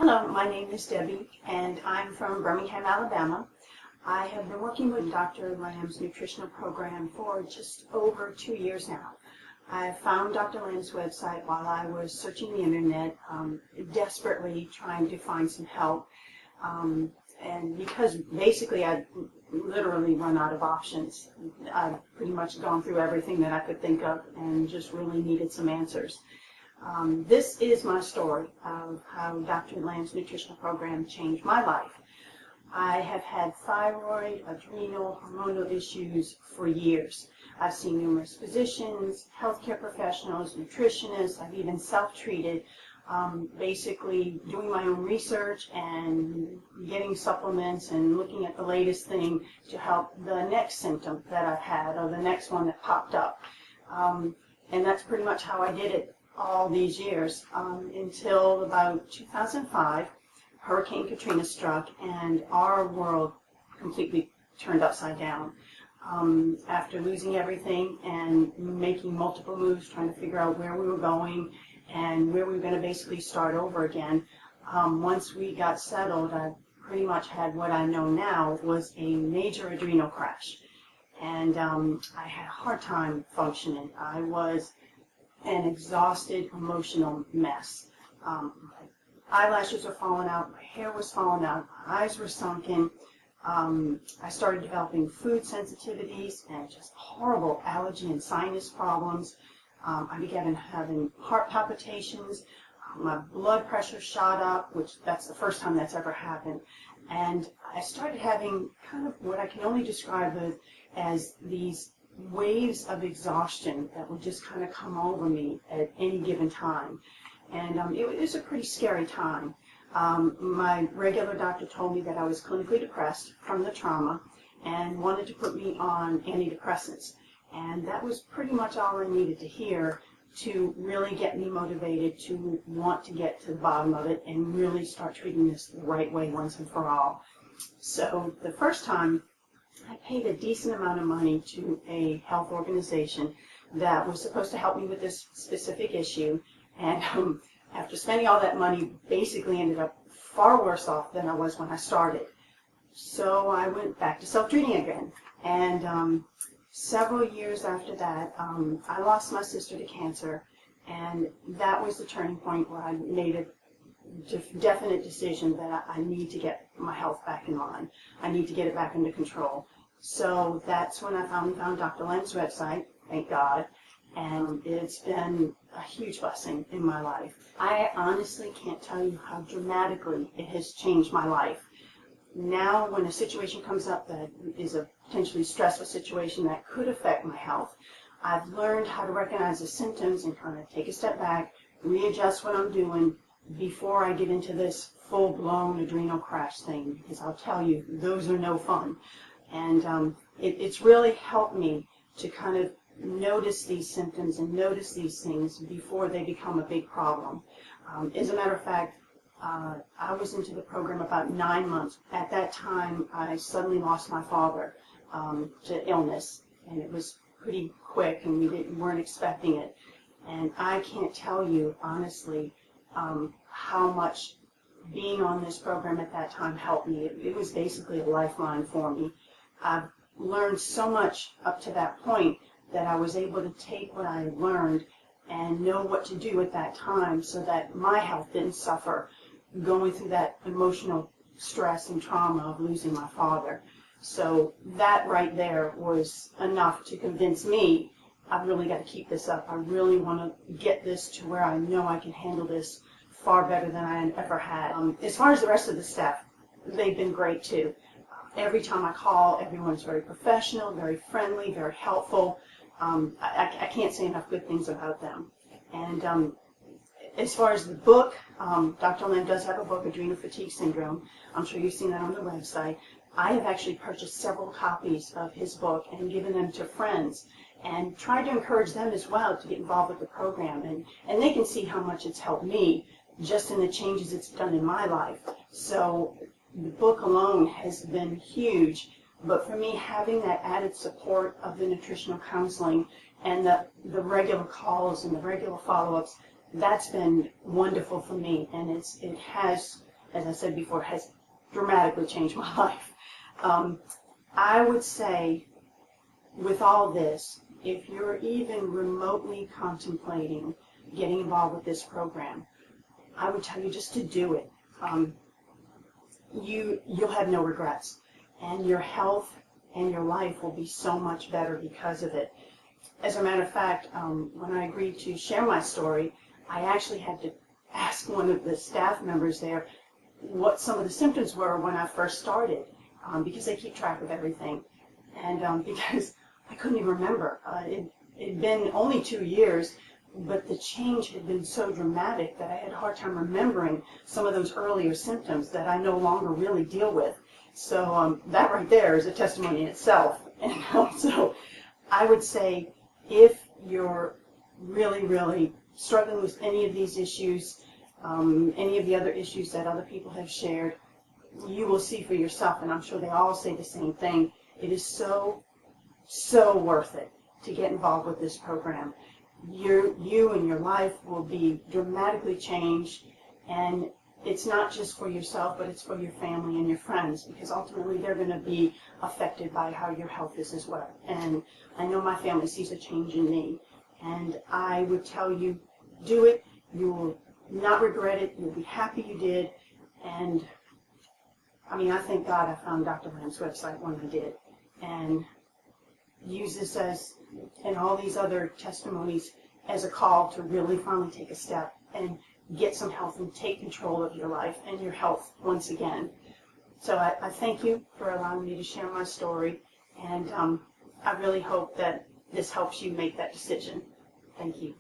Hello, my name is Debbie, and I'm from Birmingham, Alabama. I have been working with Dr. Lamb's nutritional program for just over 2 years now. I found Dr. Lamb's website while I was searching the internet, desperately trying to find some help. And because basically I'd literally run out of options. I've pretty much gone through everything that I could think of and just really needed some answers. This is my story of how Dr. Lamb's nutritional program changed my life. I have had thyroid, adrenal, hormonal issues for years. I've seen numerous physicians, healthcare professionals, nutritionists. I've even self-treated, basically doing my own research and getting supplements and looking at the latest thing to help the next symptom that I've had or the next one that popped up. And that's pretty much how I did it all these years until about 2005. Hurricane Katrina struck and our world completely turned upside down. After losing everything and making multiple moves, trying to figure out where we were going and where we were going to basically start over again, once we got settled, I pretty much had what I know now was a major adrenal crash. And I had a hard time functioning. I was an exhausted, emotional mess. My eyelashes were falling out, my hair was falling out, my eyes were sunken. I started developing food sensitivities and just horrible allergy and sinus problems. I began having heart palpitations. My blood pressure shot up, which that's the first time that's ever happened. And I started having kind of what I can only describe as these waves of exhaustion that would just kind of come over me at any given time. And it was a pretty scary time. My regular doctor told me that I was clinically depressed from the trauma and wanted to put me on antidepressants. And that was pretty much all I needed to hear to really get me motivated to want to get to the bottom of it and really start treating this the right way once and for all. So the first time, I paid a decent amount of money to a health organization that was supposed to help me with this specific issue. And after spending all that money, basically ended up far worse off than I was when I started. So I went back to self-treating again. And several years after that, I lost my sister to cancer. And that was the turning point where I made a definite decision that I need to get my health back in line. I need to get it back under control. So that's when I finally found Dr. Lamb's website, thank God, and it's been a huge blessing in my life. I honestly can't tell you how dramatically it has changed my life. Now when a situation comes up that is a potentially stressful situation that could affect my health, I've learned how to recognize the symptoms and kind of take a step back, readjust what I'm doing, before I get into this full-blown adrenal crash thing, because I'll tell you, those are no fun. And it's really helped me to kind of notice these symptoms and notice these things before they become a big problem. As a matter of fact, I was into the program about 9 months. At that time, I suddenly lost my father to illness, and it was pretty quick, and we weren't expecting it. And I can't tell you, honestly, how much being on this program at that time helped me. It was basically a lifeline for me. I've learned so much up to that point that I was able to take what I learned and know what to do at that time so that my health didn't suffer going through that emotional stress and trauma of losing my father. So that right there was enough to convince me I've really got to keep this up. I really want to get this to where I know I can handle this far better than I ever had. As far as the rest of the staff, they've been great too. Every time I call, everyone's very professional, very friendly, very helpful. I can't say enough good things about them. And as far as the book, Dr. Lamb does have a book, Adrenal Fatigue Syndrome. I'm sure you've seen that on the website. I have actually purchased several copies of his book and given them to friends and tried to encourage them as well to get involved with the program. And they can see how much it's helped me just in the changes it's done in my life. So the book alone has been huge, but for me, having that added support of the nutritional counseling and the regular calls and the regular follow-ups, that's been wonderful for me, and it has as I said before, has dramatically changed my life. I would say, with all this, if you're even remotely contemplating getting involved with this program, I would tell you just to do it. You'll have no regrets, and your health and your life will be so much better because of it. As a matter of fact, when I agreed to share my story, I actually had to ask one of the staff members there what some of the symptoms were when I first started, because they keep track of everything. And because I couldn't even remember. It'd been only 2 years, but the change had been so dramatic that I had a hard time remembering some of those earlier symptoms that I no longer really deal with. So that right there is a testimony in itself. And so I would say, if you're really, really struggling with any of these issues, any of the other issues that other people have shared, you will see for yourself, and I'm sure they all say the same thing. It is so worth it to get involved with this program. You and your life will be dramatically changed, and it's not just for yourself, but it's for your family and your friends, because ultimately they're going to be affected by how your health is as well. And I know my family sees a change in me, and I would tell you, do it. You will not regret it. You'll be happy you did. And I mean, I thank God I found Dr. Lamb's website when I did, and use this as, and all these other testimonies, as a call to really finally take a step and get some health and take control of your life and your health once again. So I thank you for allowing me to share my story, and I really hope that this helps you make that decision. Thank you.